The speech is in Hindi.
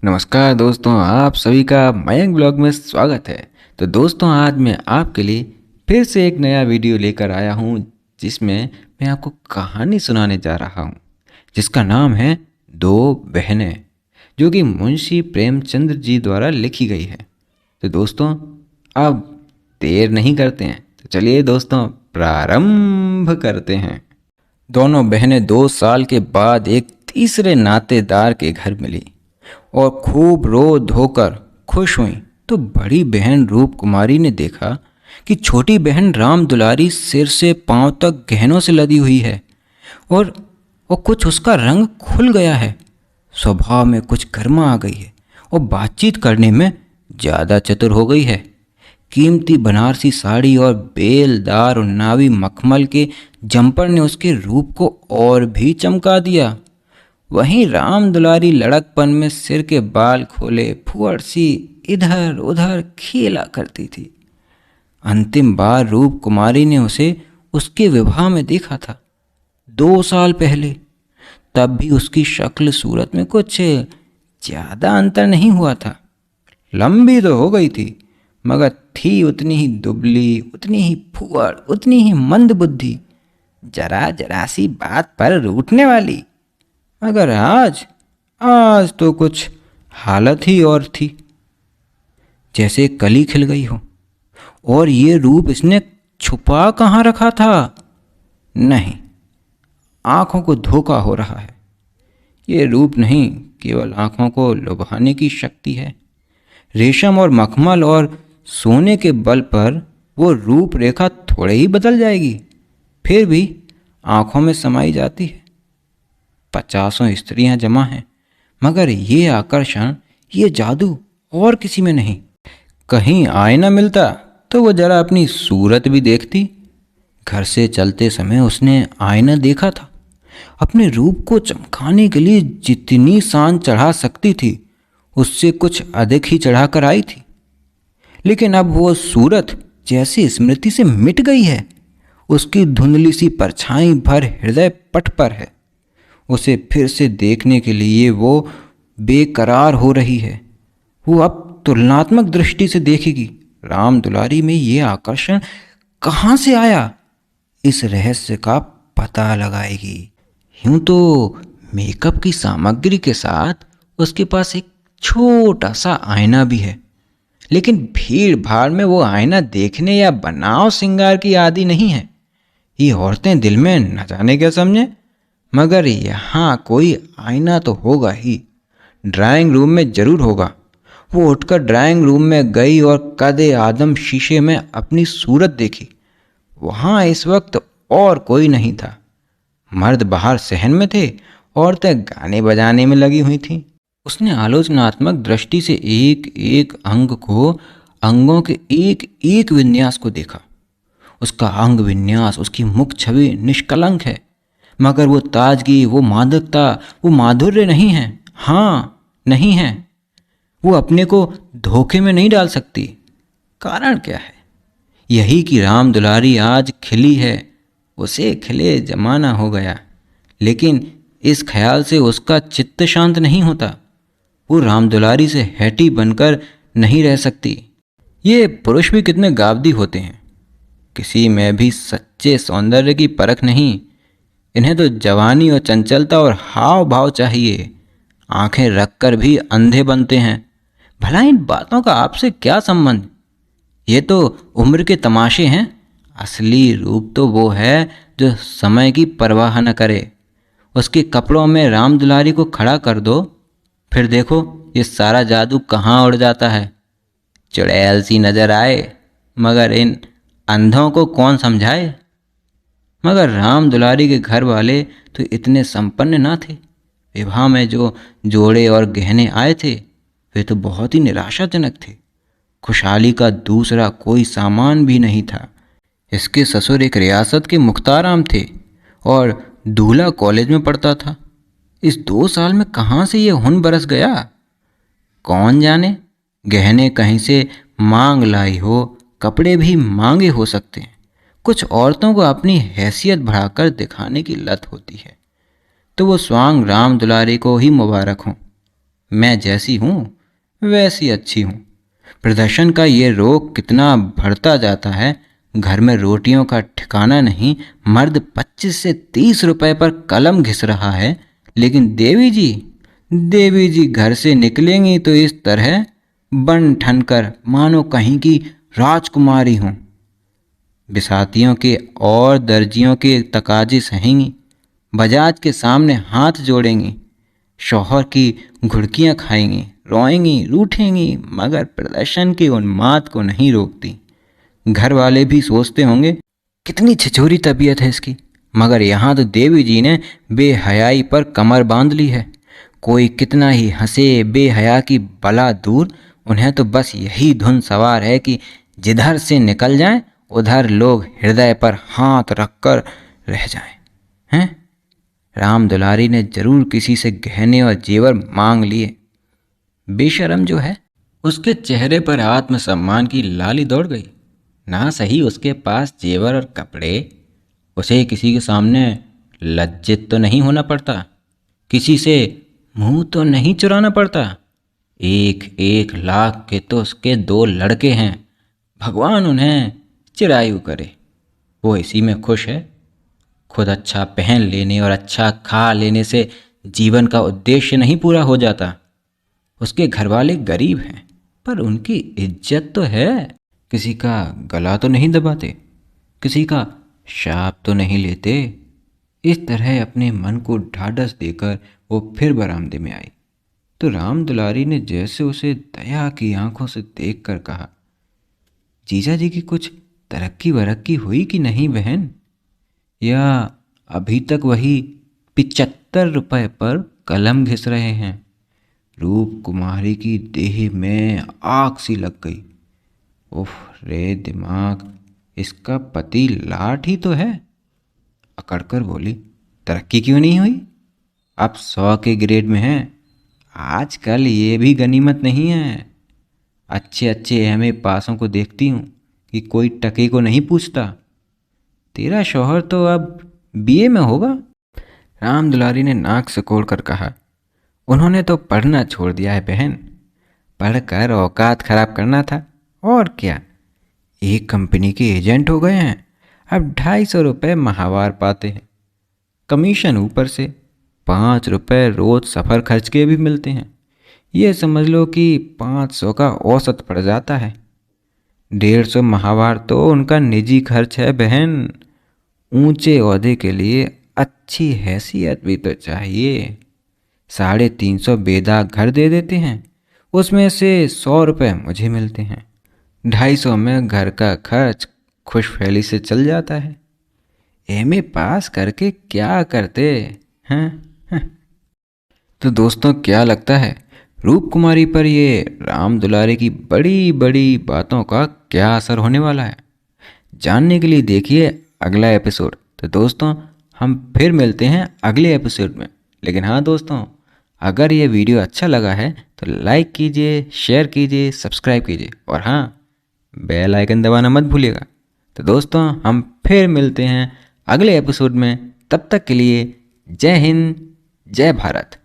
नमस्कार दोस्तों, आप सभी का मयंक ब्लॉग में स्वागत है। तो दोस्तों, आज मैं आपके लिए फिर से एक नया वीडियो लेकर आया हूँ जिसमें मैं आपको कहानी सुनाने जा रहा हूँ जिसका नाम है दो बहनें, जो कि मुंशी प्रेमचंद जी द्वारा लिखी गई है। तो दोस्तों, अब देर नहीं करते हैं, तो चलिए दोस्तों प्रारंभ करते हैं। दोनों बहनें 2 साल के बाद एक तीसरे नातेदार के घर मिली और खूब रो धोकर खुश हुई। तो बड़ी बहन रूप कुमारी ने देखा कि छोटी बहन राम दुलारी सिर से पांव तक गहनों से लदी हुई है और कुछ उसका रंग खुल गया है, स्वभाव में कुछ गर्मा आ गई है और बातचीत करने में ज़्यादा चतुर हो गई है। कीमती बनारसी साड़ी और बेलदार और नावी मखमल के जंपर ने उसके रूप को और भी चमका दिया। वहीं राम दुलारी लड़कपन में सिर के बाल खोले फुअड़ सी इधर उधर खेला करती थी। अंतिम बार रूप कुमारी ने उसे उसके विवाह में देखा था 2 साल पहले। तब भी उसकी शक्ल सूरत में कुछ ज़्यादा अंतर नहीं हुआ था। लंबी तो हो गई थी, मगर थी उतनी ही दुबली, उतनी ही फुअड़, उतनी ही मंद बुद्धि, जरा जरा सी बात पर रूठने वाली। मगर आज तो कुछ हालत ही और थी, जैसे कली खिल गई हो। और ये रूप इसने छुपा कहाँ रखा था? नहीं, आंखों को धोखा हो रहा है। ये रूप नहीं, केवल आंखों को लुभाने की शक्ति है। रेशम और मखमल और सोने के बल पर वो रूप रेखा थोड़े ही बदल जाएगी, फिर भी आंखों में समाई जाती है। 50 स्त्रियां जमा हैं, मगर ये आकर्षण, ये जादू और किसी में नहीं। कहीं आईना मिलता तो वो जरा अपनी सूरत भी देखती। घर से चलते समय उसने आईना देखा था। अपने रूप को चमकाने के लिए जितनी सान चढ़ा सकती थी, उससे कुछ अधिक ही चढ़ाकर आई थी। लेकिन अब वो सूरत जैसे स्मृति से मिट गई है। उसकी धुंधली सी परछाई भर हृदय पट पर है। उसे फिर से देखने के लिए वो बेकरार हो रही है। वो अब तुलनात्मक दृष्टि से देखेगी। राम दुलारी में ये आकर्षण कहाँ से आया, इस रहस्य का पता लगाएगी। यूं तो मेकअप की सामग्री के साथ उसके पास एक छोटा सा आईना भी है, लेकिन भीड़ भाड़ में वो आईना देखने या बनाव श्रृंगार की आदि नहीं है। ये औरतें दिल में न जाने क्या समझे, मगर यहाँ कोई आईना तो होगा ही। ड्राइंग रूम में जरूर होगा। वो उठकर ड्राइंग रूम में गई और कदे आदम शीशे में अपनी सूरत देखी। वहाँ इस वक्त और कोई नहीं था। मर्द बाहर सहन में थे, औरतें गाने बजाने में लगी हुई थीं। उसने आलोचनात्मक दृष्टि से एक एक अंगों के एक एक विन्यास को देखा। उसका अंग विन्यास, उसकी मुख छवि निष्कलंक है, मगर वो ताजगी, वो मादकता, वो माधुर्य नहीं है। हाँ, नहीं है। वो अपने को धोखे में नहीं डाल सकती। कारण क्या है? यही कि राम दुलारी आज खिली है। उसे खिले जमाना हो गया, लेकिन इस ख्याल से उसका चित्त शांत नहीं होता। वो राम दुलारी से हैटी बनकर नहीं रह सकती। ये पुरुष भी कितने गावदी होते हैं। किसी में भी सच्चे सौंदर्य की परख नहीं। इन्हें तो जवानी और चंचलता और हाव भाव चाहिए। आंखें रखकर भी अंधे बनते हैं। भला इन बातों का आपसे क्या संबंध? ये तो उम्र के तमाशे हैं। असली रूप तो वो है जो समय की परवाह न करे। उसके कपड़ों में राम दुलारी को खड़ा कर दो, फिर देखो ये सारा जादू कहाँ उड़ जाता है। चुड़ैल सी नजर आए, मगर इन अंधों को कौन समझाए। मगर राम दुलारी के घर वाले तो इतने संपन्न ना थे। विवाह में जो जोड़े और गहने आए थे, वे तो बहुत ही निराशाजनक थे। खुशहाली का दूसरा कोई सामान भी नहीं था। इसके ससुर एक रियासत के मुख्ताराम थे और दूल्हा कॉलेज में पढ़ता था। इस 2 साल में कहाँ से ये हुन बरस गया, कौन जाने। गहने कहीं से मांग लाई हो, कपड़े भी मांगे हो सकते हैं। कुछ औरतों को अपनी हैसियत बढ़ाकर दिखाने की लत होती है, तो वो स्वांग राम दुलारी को ही मुबारक हों। मैं जैसी हूँ वैसी अच्छी हूँ। प्रदर्शन का ये रोग कितना बढ़ता जाता है। घर में रोटियों का ठिकाना नहीं। मर्द 25 से 30 रुपए पर कलम घिस रहा है, लेकिन देवी जी घर से निकलेंगी तो इस तरह बन ठन कर मानो कहीं की राजकुमारी हों। बिसातियों के और दर्जियों के तकाजे सहेंगी। बजाज के सामने हाथ जोड़ेंगी। शौहर की घुड़कियां खाएंगी, रोएंगी, रूठेंगी, मगर प्रदर्शन की उन्माद को नहीं रोकती। घर वाले भी सोचते होंगे कितनी छिछोरी तबीयत है इसकी, मगर यहाँ तो देवी जी ने बेहयाई पर कमर बांध ली है। कोई कितना ही हंसे बेहया की बला दूर, उन्हें तो बस यही धुन सवार है कि जिधर से निकल जाएं उधर लोग हृदय पर हाथ रखकर रह जाएं। हैं? राम दुलारी ने जरूर किसी से गहने और जेवर मांग लिए। बेशरम जो है, उसके चेहरे पर आत्मसम्मान की लाली दौड़ गई। ना सही उसके पास जेवर और कपड़े, उसे किसी के सामने लज्जित तो नहीं होना पड़ता, किसी से मुंह तो नहीं चुराना पड़ता। 1-1 लाख के तो उसके 2 लड़के हैं, भगवान उन्हें चिरायु करे। वो इसी में खुश है। खुद अच्छा पहन लेने और अच्छा खा लेने से जीवन का उद्देश्य नहीं पूरा हो जाता। उसके घर वाले गरीब हैं, पर उनकी इज्जत तो है। किसी का गला तो नहीं दबाते, किसी का शाप तो नहीं लेते। इस तरह अपने मन को ढाढ़स देकर वो फिर बरामदे में आई तो राम दुलारी ने जैसे उसे दया की आंखों से देखकर कहा, जीजा जी की कुछ तरक्की वरक्की हुई कि नहीं बहन, या अभी तक वही 75 रुपए पर कलम घिस रहे हैं? रूप कुमारी की देह में आग सी लग गई। उफ रे दिमाग, इसका पति लाट ही तो है। अकड़कर बोली, तरक्की क्यों नहीं हुई? अब 100 के ग्रेड में है। आजकल ये भी गनीमत नहीं है। अच्छे अच्छे एमए पासों को देखती हूँ कि कोई टके को नहीं पूछता। तेरा शौहर तो अब बीए में होगा। राम दुलारी ने नाक सिकोड़ कर कहा, उन्होंने तो पढ़ना छोड़ दिया है बहन। पढ़कर औकात खराब करना था और क्या। एक कंपनी के एजेंट हो गए हैं, अब 250 रुपये माहवार पाते हैं। कमीशन ऊपर से 5 रुपये रोज सफ़र खर्च के भी मिलते हैं। ये समझ लो कि 500 का औसत पड़ जाता है। 150 माहवार तो उनका निजी खर्च है बहन। ऊंचे ओहदे के लिए अच्छी हैसियत भी तो चाहिए। 350 बेदाग घर दे देते हैं, उसमें से 100 रुपये मुझे मिलते हैं। 250 में घर का खर्च खुशफैली से चल जाता है। एमए पास करके क्या करते हैं? तो दोस्तों, क्या लगता है रूप कुमारी पर ये राम दुलारे की बड़ी बड़ी बातों का क्या असर होने वाला है? जानने के लिए देखिए अगला एपिसोड। तो दोस्तों, हम फिर मिलते हैं अगले एपिसोड में। लेकिन हाँ दोस्तों, अगर ये वीडियो अच्छा लगा है तो लाइक कीजिए, शेयर कीजिए, सब्सक्राइब कीजिए और हाँ, बेल आइकन दबाना मत भूलिएगा। तो दोस्तों, हम फिर मिलते हैं अगले एपिसोड में। तब तक के लिए जय हिंद, जय भारत।